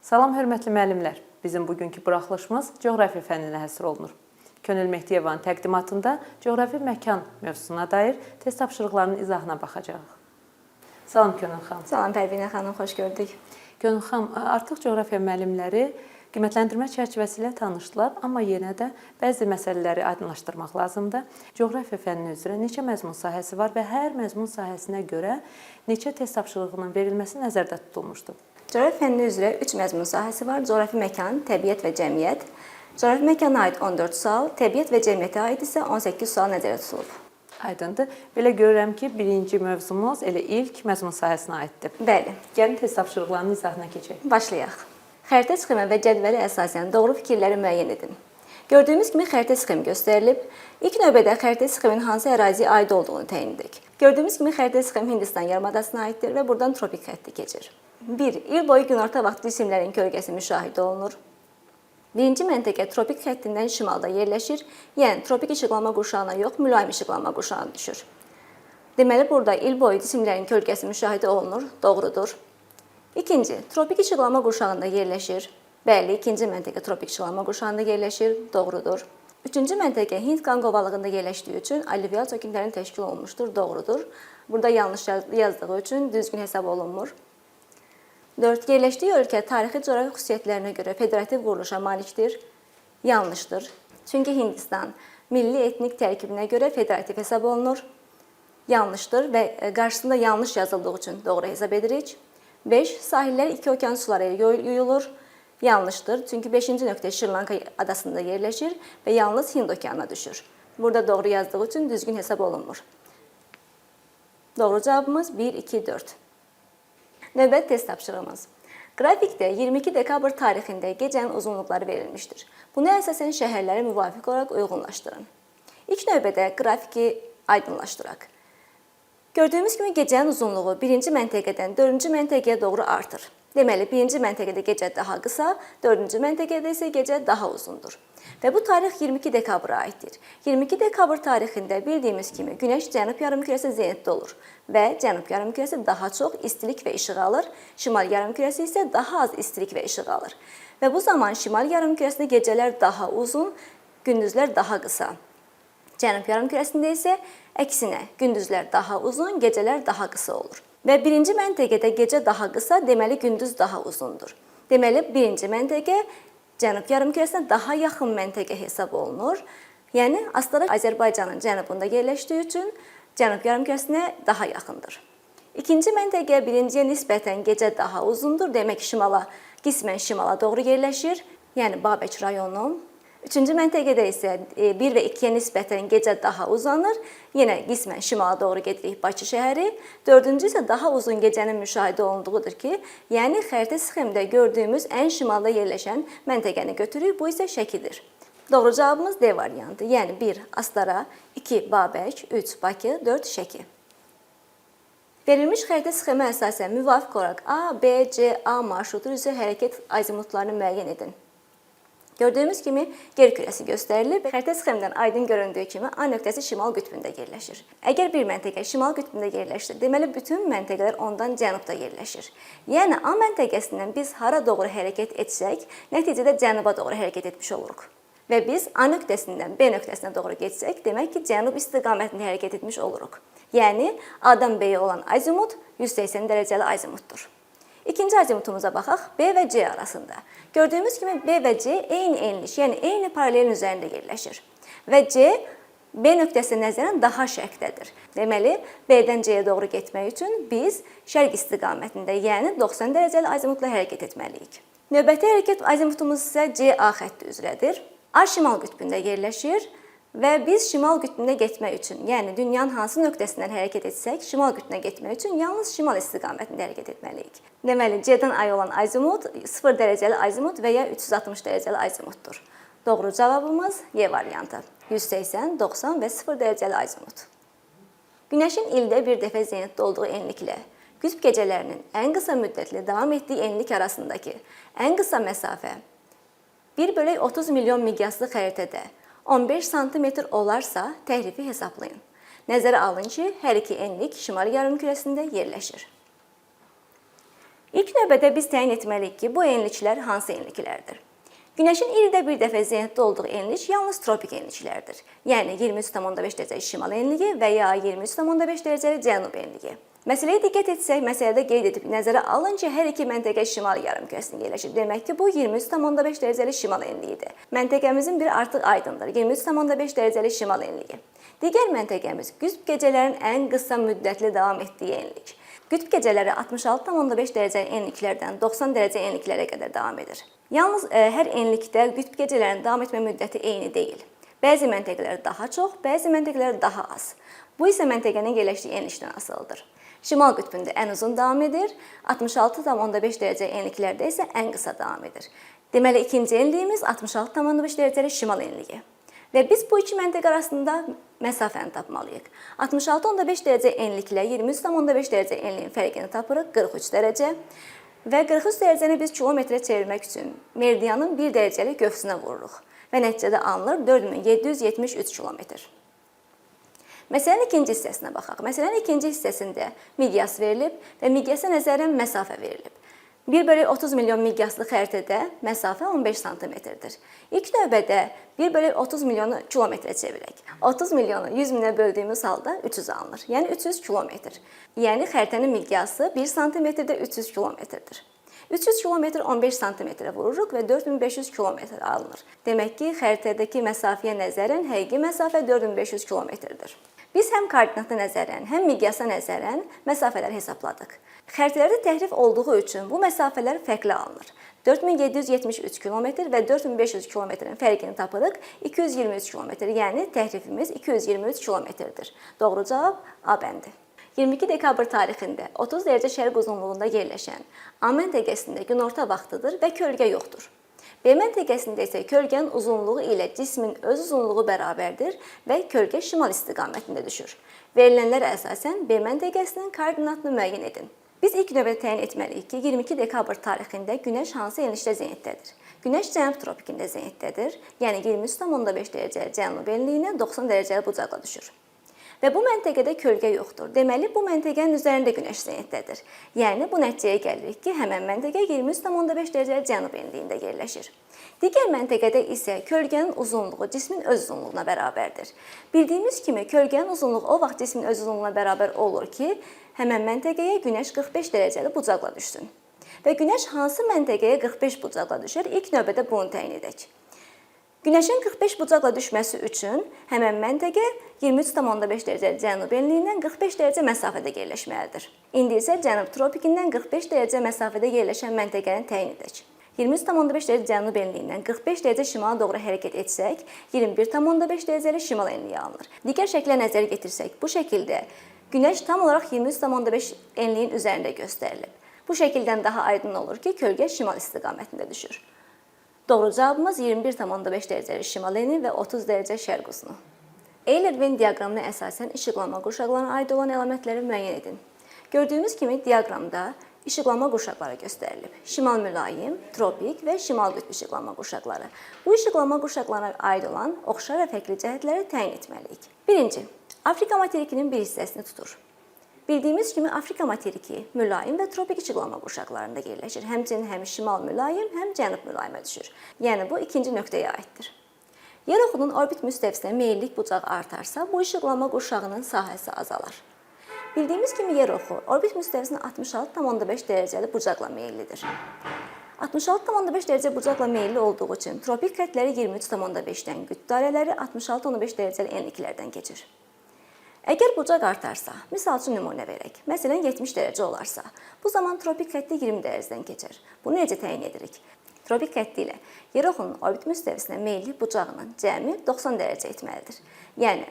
Salam, hörmətli müəllimlər. Bizim bugünkü buraxılışımız coğrafiya fənninə həsr olunur. Könül Mehdiyevanın təqdimatında coğrafi məkan mövzusuna dair test tapşırıqlarının izahına baxacağıq. Salam Könül xanım. Salam Pərvinə xanım, xoş gördük. Könül xanım, artıq coğrafiya müəllimləri qiymətləndirmə çərçivəsi ilə tanışdılar, amma yenə də bəzi məsələləri aydınlaşdırmaq lazımdır. Coğrafiya fənni üzrə neçə məzmun sahəsi var və hər məzmun sahəsinə görə neçə test tapşırığının verilməsi nəzərdə tutulmuşdur? Coğrafiya fənni üzrə 3 məzmun sahəsi var. Coğrafi məkan, təbiət və cəmiyyət. Coğrafi məkana aid 14 sual, təbiət və cəmiyyətə aid isə 18 sual nəzərdə tutulub. Aydındır. Belə görürəm ki, birinci mövzumuz elə ilk məzmun sahəsinə aiddir. Bəli. Gəlin test tapşırıqlarının izahına keçək. Başlayaq. Xəritə sxemə və cədvələ əsasən doğru fikirləri müəyyən edin. Gördüyümüz kimi xəritə sxemi göstərilib. İlk növbədə xəritə sxemin hansı əraziyə aid olduğunu təyin edək. Gördüyümüz kimi xəritə sxem Hindistan yarımadasına aiddir və buradan tropik xətti keçir. 1. İl boyu günorta vaxtı cisimlərin kölgəsi müşahidə olunur. Birinci məntəqə tropik xəttindən şimalda yerləşir, yəni tropik işıqlanma qurşağına yox, mülayim işıqlanma qurşağına düşür. Deməli, burada il boyu cisimlərin kölgəsi müşahidə olunur, doğrudur. İkinci, tropik işıqlanma qurşağında yerləşir. Bəli, ikinci məntəqə tropik işıqlanma qurşağında yerləşir, doğrudur. Üçüncü məntəqə Hind-Qanq ovalığında yerləşdiyi üçün alluvial çöküntülərin təşkil olunmuşdur, doğrudur. Burada yanlış yazdığı üçün düzgün hesab olunmur. 4. Yerləşdiyi ölkə tarixi coğrafi xüsusiyyətlərinə görə federativ quruluşa malikdir. Yanlışdır. Çünki Hindistan milli etnik tərkibinə görə federativ hesab olunur. Yanlışdır və qarşısında yanlış yazıldığı üçün doğru hesab edirik. 5. Sahillər iki okean suları ilə yuyulur. Yanlışdır. Çünki 5-ci nöqtə Şri-Lanka adasında yerləşir və yalnız Hind okeanına düşür. Burada doğru yazdığı üçün düzgün hesab olunmur. Doğru cavabımız 1, 2, 4. Növbəti test tapşırığımız. Qrafikdə 22 dekabr tarixində gecənin uzunluqları verilmişdir. Buna əsasən şəhərləri müvafiq olaraq uyğunlaşdırın. İlk növbədə qrafiki aydınlaşdıraq. Gördüyümüz kimi gecənin uzunluğu 1-ci məntəqədən 4-cü məntəqəyə doğru artır. Deməli, 1-ci məntəqədə gecə daha qısa, 4-cü məntəqədə isə gecə daha uzundur. Və bu tarix 22 dekabra aiddir. 22 dekabr tarixində bildiyimiz kimi Günəş cənub yarımkürəsi zenitdə olur və cənub yarımkürəsi daha çox istilik və işıq alır, şimal yarımkürəsi isə daha az istilik və işıq alır. Və bu zaman şimal yarımkürəsində gecələr daha uzun, gündüzlər daha qısa. Cənub yarımkürəsində isə əksinə, gündüzlər daha uzun, gecələr daha qısa olur. Və birinci məntəqədə gecə daha qısa, deməli gündüz daha uzundur. Deməli, birinci məntəqə cənub yarımkürəsinə daha yaxın məntəqə hesab olunur. Yəni, Astara Azərbaycanın cənubunda yerləşdiyi üçün cənub yarımkürəsinə daha yaxındır. İkinci məntəqə birinciyə nisbətən gecə daha uzundur, demək şimala, qismən şimala doğru yerləşir, yəni Babək rayonu. Üçüncü məntəqədə isə 1 və 2-yə nisbətən gecə daha uzanır, yenə qismən şimala doğru gedirik Bakı şəhəri. Dördüncü isə daha uzun gecənin müşahidə olunduğudur ki, yəni xəritə sxemdə gördüyümüz ən şimalda yerləşən məntəqəni götürürük, bu isə Şəkidir. Doğru cavabımız D variantı, yəni 1 Astara, 2 Babək, 3 Bakı, 4 Şəki. Verilmiş xəritə sxemə əsasən müvafiq olaraq A, B, C, A marşrutu üzrə hərəkət azimutlarını müəyyən edin. Gördüyümüz kimi yer kürəsi göstərilib. Xəritə sxemdən aydın göründüyü kimi A nöqtəsi şimal qütbündə yerləşir. Əgər bir məntəqə şimal qütbündə yerləşir, deməli bütün məntəqələr ondan cənubda yerləşir. Yəni A məntəqəsindən biz hara doğru hərəkət etsək, nəticədə cənuba doğru hərəkət etmiş oluruq. Və biz A nöqtəsindən B nöqtəsinə doğru getsək, demək ki, cənub istiqamətində hərəkət etmiş oluruq. Yəni A-dan B-yə olan azimut 180 dərəcəli azimutdur. İkinci azimutumuza baxaq, B və C arasında. Gördüyümüz kimi B və C eyni enliş, yəni eyni paralelin üzərində yerləşir. Və C, B nöqtəsinə nəzərən daha şərqdədir. Deməli, B-dən C-yə doğru getmək üçün biz şərq istiqamətində, yəni 90 dərəcəli azimutla hərəkət etməliyik. Növbəti hərəkət azimutumuz isə CA xətti üzrədir. A şimal qütbündə yerləşir. Və biz şimal qütbündə getmək üçün, yəni dünyanın hansı nöqtəsindən hərəkət etsək, şimal qütbünə getmək üçün yalnız şimal istiqamətində hərəkət etməliyik. Deməli, C-dən A olan azimut 0 dərəcəli azimut və ya 360 dərəcəli azimutdur. Doğru cavabımız Y variantı. 180, 90 və 0 dərəcəli azimut. Günəşin ildə bir dəfə zenitdə olduğu enliklə qütb gecələrinin ən qısa müddətli davam etdiyi enlik arasındakı ən qısa məsafə 1/30 milyon miqyaslı xəritədə 15 sm olarsa təhrifi hesablayın. Nəzərə alın ki, hər iki enlik şimal yarımkürəsində yerləşir. İlk növbədə biz təyin etməliyik ki, bu enliklər hansı enliklərdir? Günəşin ildə bir dəfə zenitdə olduğu enlik yalnız tropik enliklərdir. Yəni 23,5 dərəcəlik şimal enliyi və ya 23,5 dərəcəlik cənub enliyi. Məsələyə diqqət etsək, məsələdə qeyd edib nəzərə alın ki, hər iki məntəqə şimal yarımkürəsində yerləşir. Demək ki, bu 23,5 dərəcəlik şimal enliyidir. Məntəqəmizin biri artıq aydındır. 23,5 dərəcəlik şimal enliyi. Digər məntəqəmiz qütb gecələrin ən qısa müddətli davam etdiyi enlik. Qütb gecələri 66,5 dərəcə enliklərdən 90 dərəcə enliklərə qədər davam edir. Yalnız hər enlikdə qütb gecələrinin davam etmə müddəti eyni deyil. Bəzi məntəqələr daha çox, bəzi məntəqələr daha az. Bu isə məntəqənin yerləşdiyi enlikdən asılıdır. Şimal qütbündə ən uzun davam edir, 66,5 dərəcə enliklərdə isə ən qısa davam edir. Deməli, ikinci enliyimiz 66,5 dərəcəlik şimal enliyi. Və biz bu iki məntəqə arasında məsafəni tapmalıyıq. 66,5 dərəcə enliklə 23,5 dərəcə enliyin fərqini tapırıq, 43 dərəcə. Və 43 dərəcəni biz kilometrə çevirmək üçün meridianın 1 dərəcəlik qövsünə vururuq. Və nəticədə alınır 4773 kilometr. Məsələnin ikinci hissəsinə baxaq. Məsələnin ikinci hissəsində miqyas verilib və miqyasa nəzərən məsafə verilib. 1/30 milyon miqyaslı xəritədə məsafə 15 sm-dir. İlk növbədə 1/30 milyonu kilometrə çevirək. 30 milyonu 100 minə böldüyümüz halda 300 alınır. Yəni 300 kilometr. Yəni xəritənin miqyası 1 sm-də 300 kilometrdir. 300 kilometr 15 sm-ə vururuq və 4500 kilometr alınır. Demək ki, xəritədəki məsafəyə nəzərən həqiqi məsafə 4500 kilometrdir. Biz həm koordinata nəzərən, həm miqyasa nəzərən məsafələri hesabladıq. Xəritələrdə təhrif olduğu üçün bu məsafələr fərqli alınır. 4773 km və 4500 km-nin fərqini tapırıq 223 km, yəni təhrifimiz 223 km-dir. Doğru cavab A bəndi. 22 dekabr tarixində 30 dərəcə şərq uzunluğunda yerləşən A məntəqəsində günorta vaxtıdır və kölgə yoxdur. B məntəqəsində isə kölgənin uzunluğu ilə cismin öz uzunluğu bərabərdir və kölgə şimal istiqamətində düşür. Verilənlərə əsasən B məntəqəsinin koordinatını müəyyən edin. Biz ilk növbədə təyin etməliyik ki, 22 dekabr tarixində Günəş hansı enlikdə zenitdədir? Günəş cənub tropikində zenitdədir, yəni 23,5 dərəcə cənub enliyinə 90 dərəcə bucaqla düşür. Və bu məntəqədə kölgə yoxdur. Deməli, bu məntəqənin üzərində Günəş zenitdədir. Yəni, bu nəticəyə gəlirik ki, həmən məntəqə 23,5 dərəcə cənub enliyində yerləşir. Digər məntəqədə isə kölgənin uzunluğu cismin öz uzunluğuna bərabərdir. Bildiyimiz kimi, kölgənin uzunluğu o vaxt cismin öz uzunluğuna bərabər olur ki, həmən məntəqəyə Günəş 45 dərəcəli bucaqla düşsün. Və Günəş hansı məntəqəyə 45 bucaqla düşər? İlk növbədə bunu təyin edək. Günəşin 45 bucaqla düşməsi üçün həmən məntəqə 23,5 dərəcə cənub enliyindən 45 dərəcə məsafədə yerləşməlidir. İndi isə cənub tropikindən 45 dərəcə məsafədə yerləşən məntəqəni təyin edək. 23,5 dərəcə cənub enliyindən 45 dərəcə şimala doğru hərəkət etsək, 21,5 dərəcəlik şimal enliyi alınır. Digər şəklə nəzər yetirsək, bu şəkildə Günəş tam olaraq 23,5 enliyin üzərində göstərilib. Bu şəkildən daha aydın olur ki, kölgə şimal istiqamətində düşür. Doğru cavabımız 21,5 dərəcəlik şimal eni və 30 dərəcə şərq uzunu. Eyler-Venn diaqramına əsasən işıqlanma qurşaqlarına aid olan əlamətləri müəyyən edin. Gördüyümüz kimi diaqramda işıqlanma qurşaqları göstərilib. Şimal mülayim, tropik və şimal qütb işıqlanma qurşaqları. Bu işıqlanma qurşaqlarına aid olan oxşar və fərqli cəhətləri təyin etməliyik. Birinci, Afrika materikinin bir hissəsini tutur. Bildiyimiz kimi Afrika materiki mülayim və tropik işıqlanma qurşaqlarında yerləşir. Həmçinin həm şimal mülayim, həm cənub mülayimə düşür. Yəni bu ikinci nöqtəyə aiddir. Yer oxunun orbit müstəvisinə meyillik bucağı artarsa, bu işıqlanma qurşağının sahəsi azalar. Bildiyimiz kimi yer oxu orbit müstəvisinə 66,5 dərəcəli bucaqla meyillidir. 66,5 dərəcə bucaqla meyilli olduğu üçün tropik xəttləri 23,5-dən, qütb dairələri 66,5 dərəcəli enliklərdən keçir. Əgər bucaq artarsa, misal üçün nümunə verək, məsələn 70 dərəcə olarsa, bu zaman tropik xətti 20 dərəcədən keçər. Bunu necə təyin edirik? Tropik xətti ilə yer oxunun orbit müstəvisinə meyillik bucağının cəmi 90 dərəcə etməlidir. Yəni,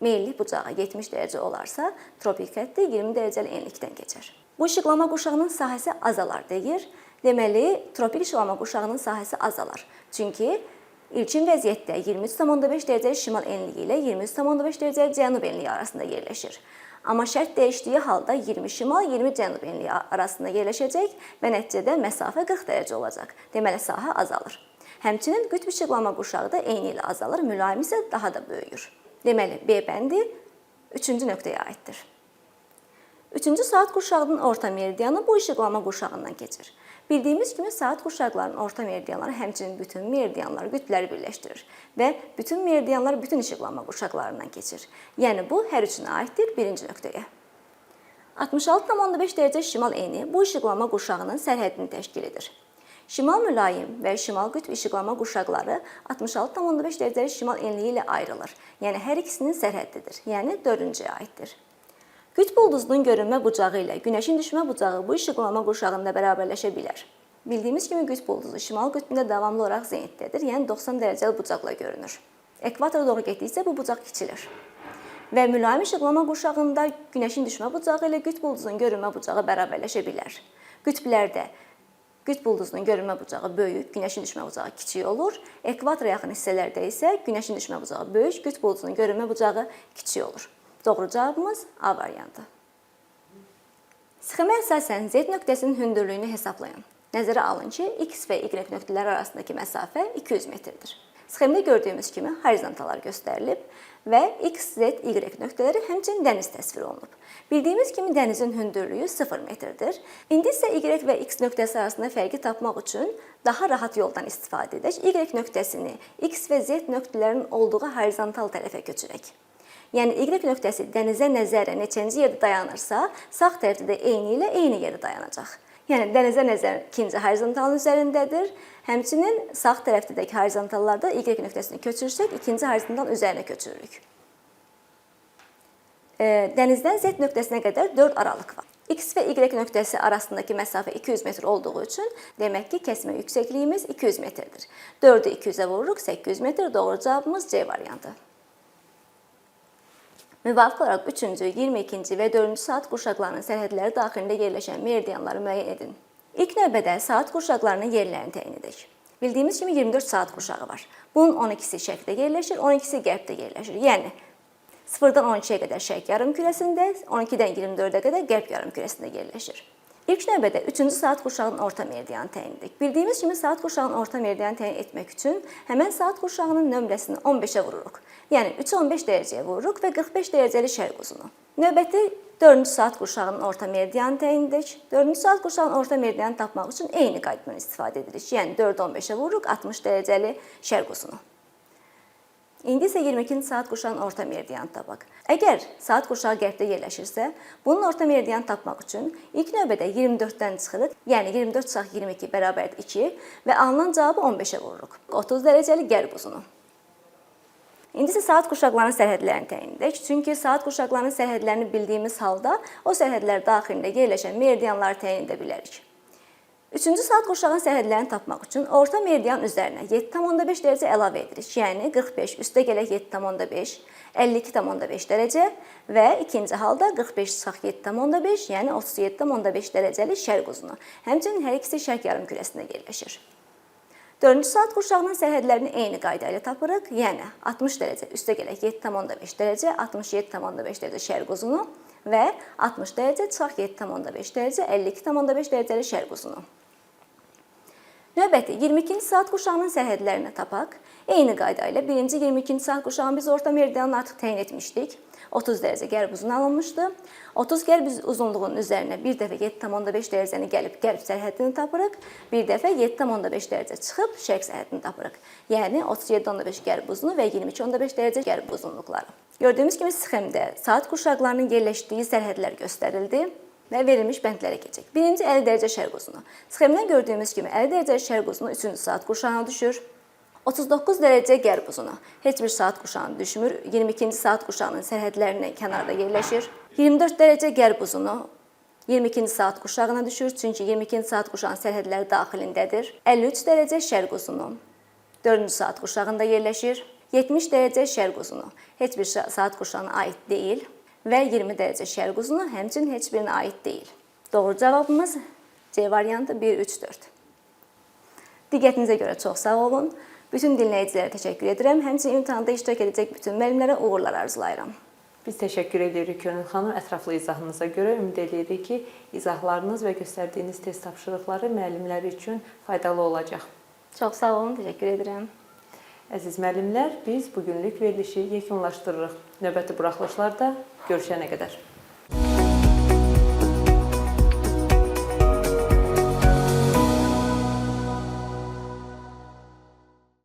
meyillik bucağı 70 dərəcə olarsa, tropik xətti 20 dərəcəli enlikdən keçər. Bu işıqlanma qurşağının sahəsi azalar deyir. Deməli, tropik işıqlanma qurşağının sahəsi azalar. Çünki İlkin vəziyyətdə 23,5 dərəcəli şimal enliyi ilə 23,5 dərəcəli cənub enliyi arasında yerləşir. Amma şərt dəyişdiyi halda 20 şimal, 20 cənub enliyi arasında yerləşəcək və nəticədə məsafə 40 dərəcə olacaq. Deməli, sahə azalır. Həmçinin qütb işıqlanma qurşağı da eyni ilə azalır, mülayim isə daha da böyüyür. Deməli, B bəndi 3-cü nöqtəyə aiddir. Üçüncü saat qurşağının orta meridianı bu işıqlama qurşağından keçir. Bildiyimiz kimi saat qurşaqlarının orta meridianları həmçinin bütün meridianlar, qütbləri birləşdirir və bütün meridianlar bütün işıqlama qurşaqlarından keçir. Yəni bu hər üçünə aiddir birinci nöqtəyə. 66,5 dərəcə şimal eni bu işıqlama qurşağının sərhədini təşkil edir. Şimal mülayim və şimal qütb işıqlama qurşaqları 66,5 dərəcəli şimal enliyi ilə ayrılır. Yəni hər ikisinin sərhəddidir. Yəni dördüncüyə aiddir. Qütb ulduzunun görünmə bucağı ilə günəşin düşmə bucağı bu işıqlama qurşağında bərabərləşə bilər. Bildiyimiz kimi qütb ulduzu şimal qütbündə davamlı olaraq zenitdədir, yəni 90 dərəcəli bucaqla görünür. Ekvatora doğru getdikcə bu bucaq kiçilir. Və mülayim işıqlama qurşağında günəşin düşmə bucağı ilə qütb ulduzunun görünmə bucağı bərabərləşə bilər. Qütblərdə qütb ulduzunun görünmə bucağı böyük, günəşin düşmə bucağı kiçik olur. Ekvatora yaxın hissələrdə isə günəşin düşmə bucağı böyük, qütb ulduzunun görünmə bucağı kiçik olur. Doğru cavabımız A variantı. Sxemə əsasən Z nöqtəsinin hündürlüyünü hesablayın. Nəzərə alın ki, X və Y nöqtələri arasındakı məsafə 200 metrdir. Sxemdə gördüyümüz kimi horizontallar göstərilib və X, Z, Y nöqtələri həmçinin dəniz təsvir olunub. Bildiyimiz kimi dənizin hündürlüyü 0 metrdir. İndi isə Y və X nöqtəsi arasında fərqi tapmaq üçün daha rahat yoldan istifadə edək. Y nöqtəsini X və Z nöqtələrinin olduğu horizontal tərəfə köçürək. Yəni Y nöqtəsi dənizə nəzərən neçənci yerdə dayanırsa, sağ tərəfdə də eyni ilə eyni yerdə dayanacaq. Yəni dənizə nəzərən ikinci horizontalın üzərindədir. Həmçinin sağ tərəfdəki horizontallarda Y nöqtəsini köçürsək, ikinci horizontalın üzərinə köçürürük. Dənizdən Z nöqtəsinə qədər 4 aralıq var. X və Y nöqtəsi arasındakı məsafə 200 metr olduğu üçün demək ki, kəsmə yüksəkliyimiz 200 metrdir. 4-ü 200-ə vururuq, 800 metr. Doğru cavabımız C variantı. Müvafiq olaraq 3-cü, 22-ci və 4-cü saat qurşaqlarının sərhədləri daxilində yerləşən meridianları müəyyən edin. İlk növbədə saat qurşaqlarının yerlərini təyin edək. Bildiyimiz kimi 24 saat qurşağı var. Bunun 12-si şərqdə yerləşir, 12-si qərbdə yerləşir. Yəni 0-dan 12-yə qədər şərq yarımkürəsində, 12-dən 24-ə qədər qərb yarımkürəsində yerləşir. İlk növbədə 3-cü saat qurşağının orta meridianı təyin edirik. Bildiyimiz kimi saat qurşağının orta meridianı təyin etmək üçün həmən saat qurşağının nömrəsini 15-ə vururuq. Yəni 3-ü 15 dərəcəyə vururuq və 45 dərəcəli şərq uzunu. Növbəti 4-cü saat qurşağının orta meridianı təyin edirik. 4-cü saat qurşağının orta meridianı tapmaq üçün eyni qaydadan istifadə edirik. Yəni 4-ü 15-ə vururuq, 60 dərəcəli şərq uzunu. İndi isə 22-ci saat qurşağının orta meridianı tapaq. Əgər saat qurşağı qərbdə yerləşirsə, bunun orta meridianı tapmaq üçün ilk növbədə 24-dən çıxırıq, yəni 24 çıxaq 22 bərabərdir 2 və alınan cavabı 15-ə vururuq. 30 dərəcəli qərb uzunu. İndi isə saat qurşaqlarının sərhədlərini təyin edək. Çünki saat qurşaqlarının sərhədlərini bildiyimiz halda o sərhədlər daxilində yerləşən meridianları təyin edə bilərik. 3-cü saat qurşağının sərhədlərini tapmaq üçün orta meridian üzərinə 7,5 dərəcə əlavə edirik. Yəni 45 üstə gələk 7,5, 52,5 dərəcə və ikinci halda 45 çıxaq 7,5, yəni 37,5 dərəcəli şərq uzunu. Həmçinin hər ikisi şərq yarımkürəsində yerləşir. 4-cü saat qurşağının sərhədlərini eyni qayda ilə tapırıq. Yəni 60 dərəcə üstə gələk 7,5 dərəcə, 67,5 dərəcə şərq uzunu və 60 dərəcə çıxaq 7,5 dərəcə, 52,5 dərəcəli şərq uzunu. Növbəti 22-ci saat qurşağının sərhədlərini tapaq. Eyni qayda ilə 1-ci 22-ci saat qurşağını biz orta meridianı artıq təyin etmişdik. 30 dərəcə qərb uzunu alınmışdı. 30 qərb uzunluğunun üzərinə bir dəfə 7,5 dərəcəni gəlib qərb sərhədini tapırıq. Bir dəfə 7,5 dərəcə çıxıb şərq sərhədini tapırıq. Yəni 37,5 qərb uzunu və 22,5 dərəcə qərb uzunluqları. Gördüyümüz kimi sxemdə saat qurşaqlarının yerləşdiyi sərhədlər göstərildi və verilmiş bəndlərə keçək. Birinci 50 dərəcə şərq uzunu. Sxemdən gördüyümüz kimi 50 dərəcə şərq uzunu 3-cü saat qurşağına düşür. 39 dərəcə qərb uzunu heç bir saat qurşağına düşmür. 22-ci saat qurşağının sərhədlərinin kənarda yerləşir. 24 dərəcə qərb uzunu 22-ci saat qurşağına düşür, çünki 22-ci saat qurşağının sərhədləri daxilindədir. 53 dərəcə şərq uzunu 4-cü saat qurşağında yerləşir. 70 dərəcə şərq uzunu heç bir saat qurşağına aid deyil və 20 dərəcə şərq uzunu həmçinin heç birinə aid deyil. Doğru cavabımız C variantı 1, 3, 4. Diqqətinizə görə çox sağ olun. Bütün dinləyicilərə təşəkkür edirəm. Həmçinin imtahanda iştirak edəcək bütün müəllimlərə uğurlar arzulayıram. Biz təşəkkür edirik Könül xanım ətraflı izahınıza görə. Ümid edirik ki, izahlarınız və göstərdiyiniz test tapşırıqları müəllimlər üçün faydalı olacaq. Çox sağ olun, təşəkkür edirəm. Əziz müəllimlər, biz bugünlük verilişi yekunlaşdırırıq. Növbəti buraxılışlarda görüşənə qədər.